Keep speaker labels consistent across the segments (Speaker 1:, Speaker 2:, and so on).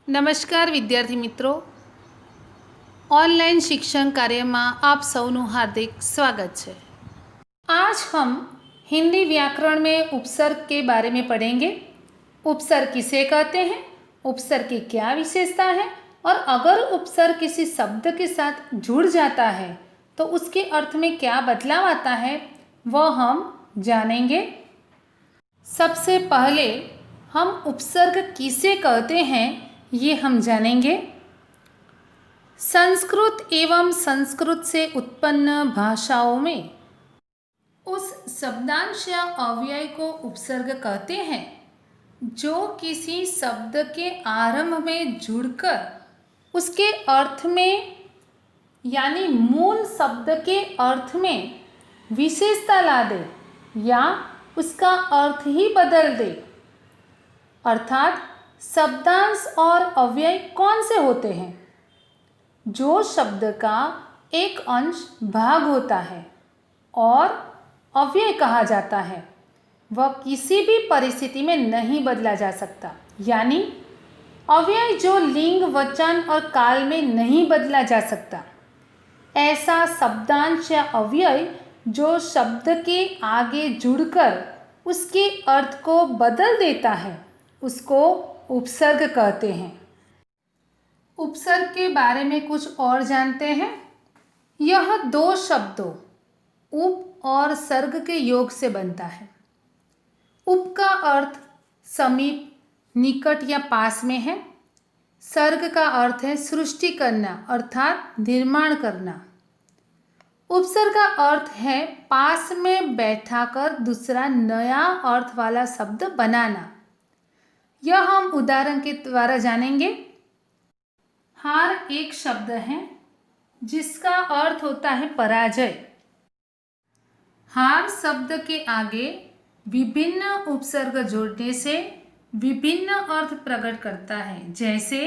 Speaker 1: નમસ્કાર વિદ્યાર્થી મિત્રો, ऑनलाइन शिक्षण कार्य में आप सबनु हार्दिक स्वागत है। आज हम हिंदी व्याकरण में उपसर्ग के बारे में पढ़ेंगे। उपसर्ग किसे कहते हैं, उपसर्ग की क्या विशेषता है और अगर उपसर्ग किसी शब्द के साथ जुड़ जाता है तो उसके अर्थ में क्या बदलाव आता है वह हम जानेंगे। सबसे पहले हम उपसर्ग किसे कहते हैं ये हम जानेंगे। संस्कृत एवं संस्कृत से उत्पन्न भाषाओं में उस शब्दांश या अव्यय को उपसर्ग कहते हैं जो किसी शब्द के आरंभ में जुड़कर उसके अर्थ में यानी मूल शब्द के अर्थ में विशेषता ला दे या उसका अर्थ ही बदल दे। अर्थात शब्दांश और अव्यय कौन से होते हैं? जो शब्द का एक अंश भाग होता है और अव्यय कहा जाता है वह किसी भी परिस्थिति में नहीं बदला जा सकता, यानी अव्यय जो लिंग, वचन और काल में नहीं बदला जा सकता। ऐसा शब्दांश या अव्यय जो शब्द के आगे जुड़कर उसके अर्थ को बदल देता है उसको उपसर्ग कहते हैं। उपसर्ग के बारे में कुछ और जानते हैं। यह दो शब्दों उप और सर्ग के योग से बनता है। उप का अर्थ समीप, निकट या पास में है। सर्ग का अर्थ है सृष्टि करना अर्थात निर्माण करना। उपसर्ग का अर्थ है पास में बैठाकर दूसरा नया अर्थ वाला शब्द बनाना। यह हम उदाहरण के द्वारा जानेंगे। हार एक शब्द है जिसका अर्थ होता है पराजय। हार शब्द के आगे विभिन्न उपसर्ग जोड़ने से विभिन्न अर्थ प्रकट करता है। जैसे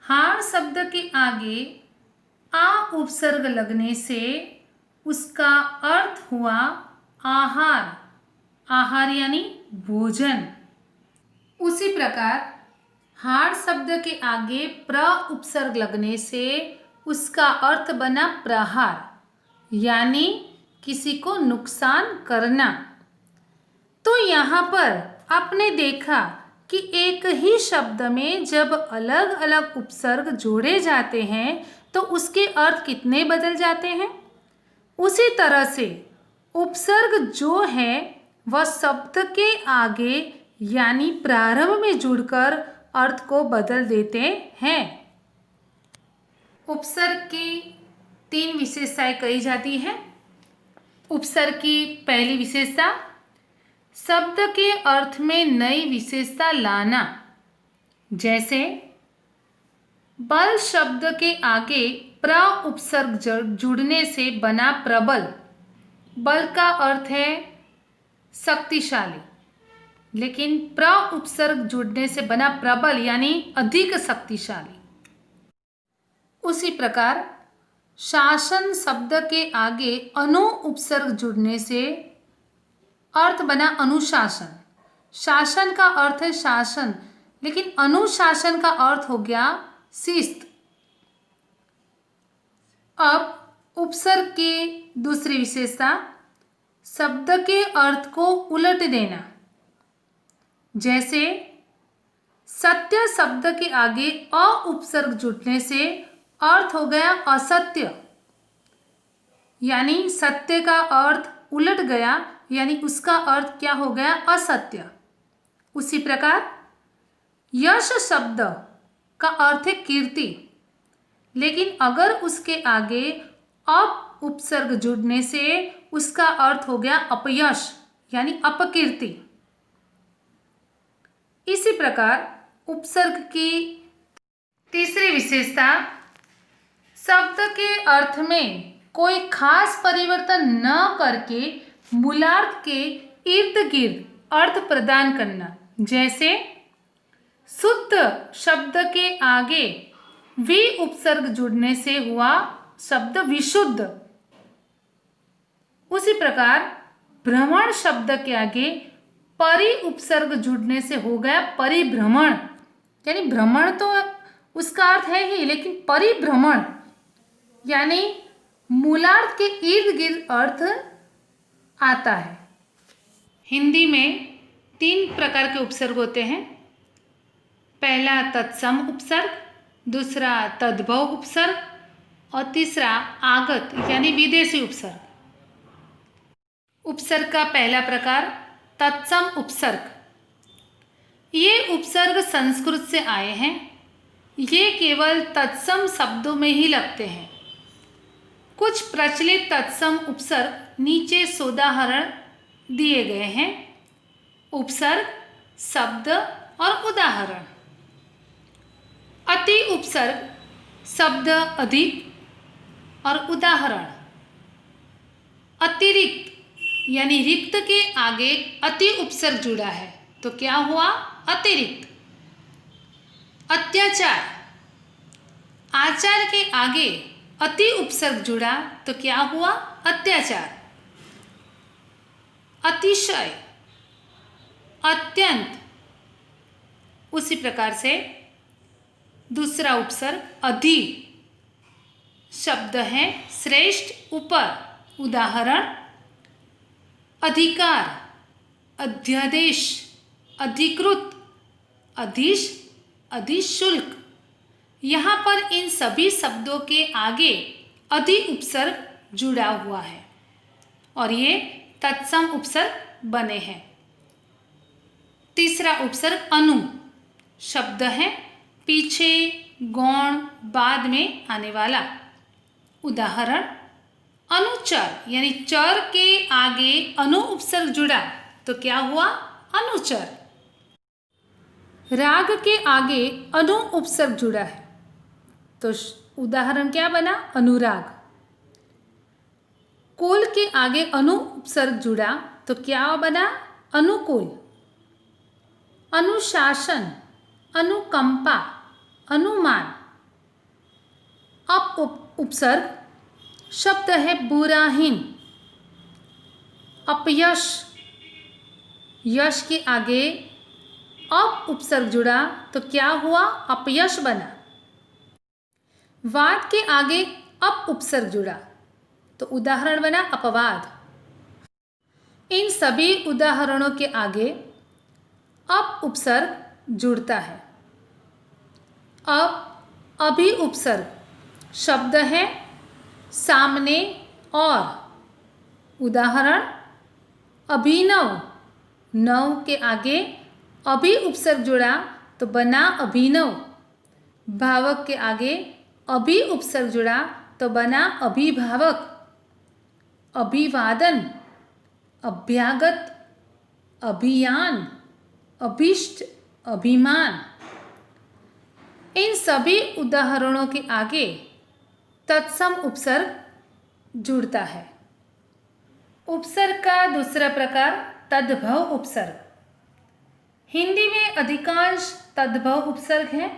Speaker 1: हार शब्द के आगे आ उपसर्ग लगने से उसका अर्थ हुआ आहार, आहार यानी भोजन। उसी प्रकार हार शब्द के आगे प्र उपसर्ग लगने से उसका अर्थ बना प्रहार, यानी किसी को नुकसान करना। तो यहाँ पर आपने देखा कि एक ही शब्द में जब अलग अलग उपसर्ग जोड़े जाते हैं तो उसके अर्थ कितने बदल जाते हैं। उसी तरह से उपसर्ग जो है वह शब्द के आगे यानी प्रारंभ में जुड़कर अर्थ को बदल देते हैं। उपसर्ग की तीन विशेषताएं कही जाती हैं। उपसर्ग की पहली विशेषता शब्द के अर्थ में नई विशेषता लाना। जैसे बल शब्द के आगे प्र उपसर्ग जुड़ने से बना प्रबल। बल का अर्थ है शक्तिशाली, लेकिन प्र उपसर्ग जुड़ने से बना प्रबल यानी अधिक शक्तिशाली। उसी प्रकार शासन शब्द के आगे अनु उपसर्ग जुड़ने से अर्थ बना अनुशासन। शासन का अर्थ है शासन, लेकिन अनुशासन का अर्थ हो गया शिस्त। अब उपसर्ग की दूसरी विशेषता शब्द के अर्थ को उलट देना। जैसे सत्य शब्द के आगे अ उपसर्ग जुड़ने से अर्थ हो गया असत्य, यानी सत्य का अर्थ उलट गया, यानी उसका अर्थ क्या हो गया असत्य। उसी प्रकार यश शब्द का अर्थ है कीर्ति, लेकिन अगर उसके आगे अप उपसर्ग जुड़ने से उसका अर्थ हो गया अपयश यानी अपकीर्ति। इसी प्रकार उपसर्ग की तीसरी विशेषता शब्द के अर्थ में कोई खास परिवर्तन न करके मूलार्थ के इर्द गिर्द अर्थ प्रदान करना। जैसे शुद्ध शब्द के आगे वि उपसर्ग जुड़ने से हुआ शब्द विशुद्ध। उसी प्रकार भ्रमण शब्द के आगे परि उपसर्ग जुड़ने से हो गया परिभ्रमण, यानी भ्रमण तो उसका अर्थ है ही, लेकिन परिभ्रमण यानी मूलार्थ के इर्द गिर्द अर्थ आता है। हिंदी में 3 प्रकार के उपसर्ग होते हैं। पहला तत्सम उपसर्ग, दूसरा तद्भव उपसर्ग और तीसरा आगत यानी विदेशी उपसर्ग। उपसर्ग का पहला प्रकार तत्सम उपसर्ग। ये उपसर्ग संस्कृत से आए हैं। ये केवल तत्सम शब्दों में ही लगते हैं। कुछ प्रचलित तत्सम उपसर्ग नीचे सोदाहरण दिए गए हैं। उपसर्ग, शब्द और उदाहरण। अति उपसर्ग, शब्द अधिक और उदाहरण। अतिरिक्त यानी रिक्त के आगे अति उपसर्ग जुड़ा है तो क्या हुआ? अतिरिक्त। अत्याचार, आचार के आगे अति उपसर्ग जुड़ा तो क्या हुआ? अत्याचार। अतिशय, अत्यंत। उसी प्रकार से दूसरा उपसर्ग अधि, शब्द है श्रेष्ठ, ऊपर। उदाहरण अधिकार, अध्यादेश, अधिकृत, अधिश, अधिशुल्क। यहाँ पर इन सभी शब्दों के आगे अधि उपसर्ग जुड़ा हुआ है और ये तत्सम उपसर्ग बने हैं। तीसरा उपसर्ग अनु, शब्द है पीछे, गौण, बाद में आने वाला। उदाहरण अनुचर यानी चर के आगे अनु उपसर्ग जुड़ा तो क्या हुआ? अनुचर। राग के आगे अनु उपसर्ग जुड़ा है तो उदाहरण क्या बना? अनुराग। कुल के आगे अनु उपसर्ग जुड़ा तो क्या बना? अनुकूल। अनुशासन, अनुकंपा, अनुमान। अप उपसर्ग, शब्द है बुराहीन। अपयश, यश के आगे अप उपसर्ग जुड़ा तो क्या हुआ? अपयश बना। वाद के आगे अप उपसर्ग जुड़ा तो उदाहरण बना अपवाद। इन सभी उदाहरणों के आगे अप उपसर्ग जुड़ता है। अब अभि उपसर्ग, शब्द है सामने और। उदाहरण अभिनव, नव के आगे अभि उपसर्ग जुड़ा तो बना अभिनव। भावक के आगे अभि उपसर्ग जुड़ा तो बना अभिभावक। अभिवादन, अभ्यागत, अभियान, अभिष्ट, अभिमान। इन सभी उदाहरणों के आगे तत्सम उपसर्ग जुड़ता है। उपसर्ग का दूसरा प्रकार तद्भव उपसर्ग। हिंदी में अधिकांश तद्भव उपसर्ग हैं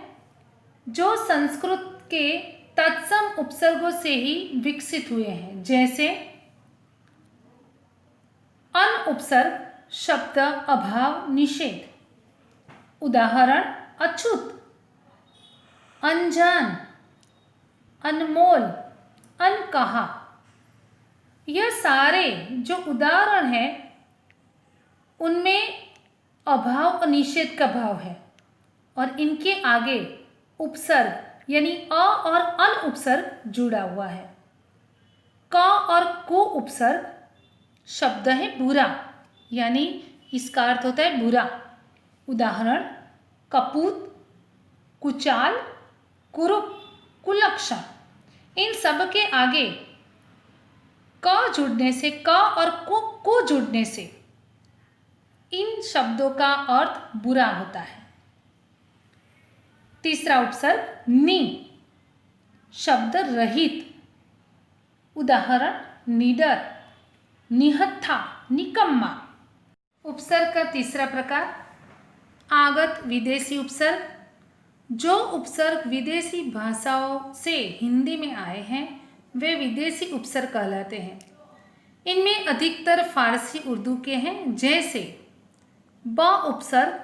Speaker 1: जो संस्कृत के तत्सम उपसर्गों से ही विकसित हुए हैं। जैसे अन उपसर्ग, शब्द अभाव, निषेध। उदाहरण अछूत, अनजान, अनमोल, अनकहा। यह सारे जो उदाहरण हैं उनमें अभाव और निषेध का भाव है और इनके आगे उपसर्ग यानी अ और अन उपसर्ग जुड़ा हुआ है। क और कु उपसर्ग, शब्द है बुरा यानी इसका अर्थ होता है बुरा। उदाहरण कपूत, कुचाल, कुरूप, कुलक्षण। इन सब के आगे क जुड़ने से, क और को जुड़ने से इन शब्दों का अर्थ बुरा होता है। तीसरा उपसर्ग नि, शब्द रहित। उदाहरण निडर, निहत्था, निकम्मा। उपसर्ग का तीसरा प्रकार आगत विदेशी उपसर्ग। जो उपसर्ग विदेशी भाषाओं से हिंदी में आए हैं वे विदेशी उपसर्ग कहलाते हैं। इनमें अधिकतर फारसी उर्दू के हैं। जैसे ब उपसर्ग,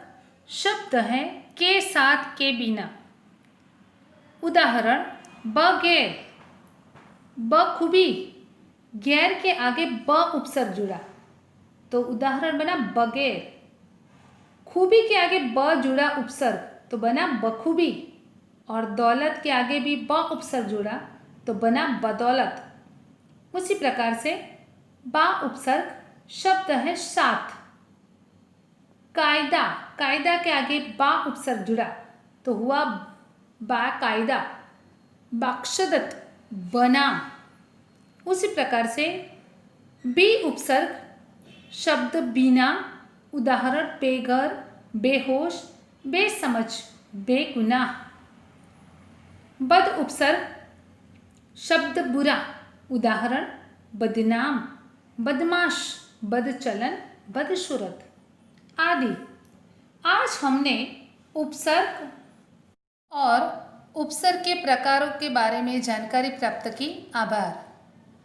Speaker 1: शब्द है के साथ, के बिना। उदाहरण, बगैर, बखूबी, गैर के आगे ब उपसर्ग जुड़ा तो उदाहरण बना बगैर। खूबी के आगे ब जुड़ा उपसर्ग तो बना बखूबी, और दौलत के आगे भी ब उपसर्ग जुड़ा तो बना बदौलत। उसी प्रकार से बा उपसर्ग शब्द है साथ। कायदा, कायदा के आगे बा उपसर्ग जुड़ा तो हुआ बाकायदा। बख्शदत, बना। उसी प्रकार से बी उपसर्ग शब्द बिना, उदाहरण बेघर, बेहोश, बेसमझ, बेगुनाह। बद उपसर्ग शब्द बुरा, उदाहरण बदनाम, बदमाश, बदचलन, बदसूरत आदि। आज हमने उपसर्ग और उपसर्ग के प्रकारों के बारे में जानकारी प्राप्त की। आभार।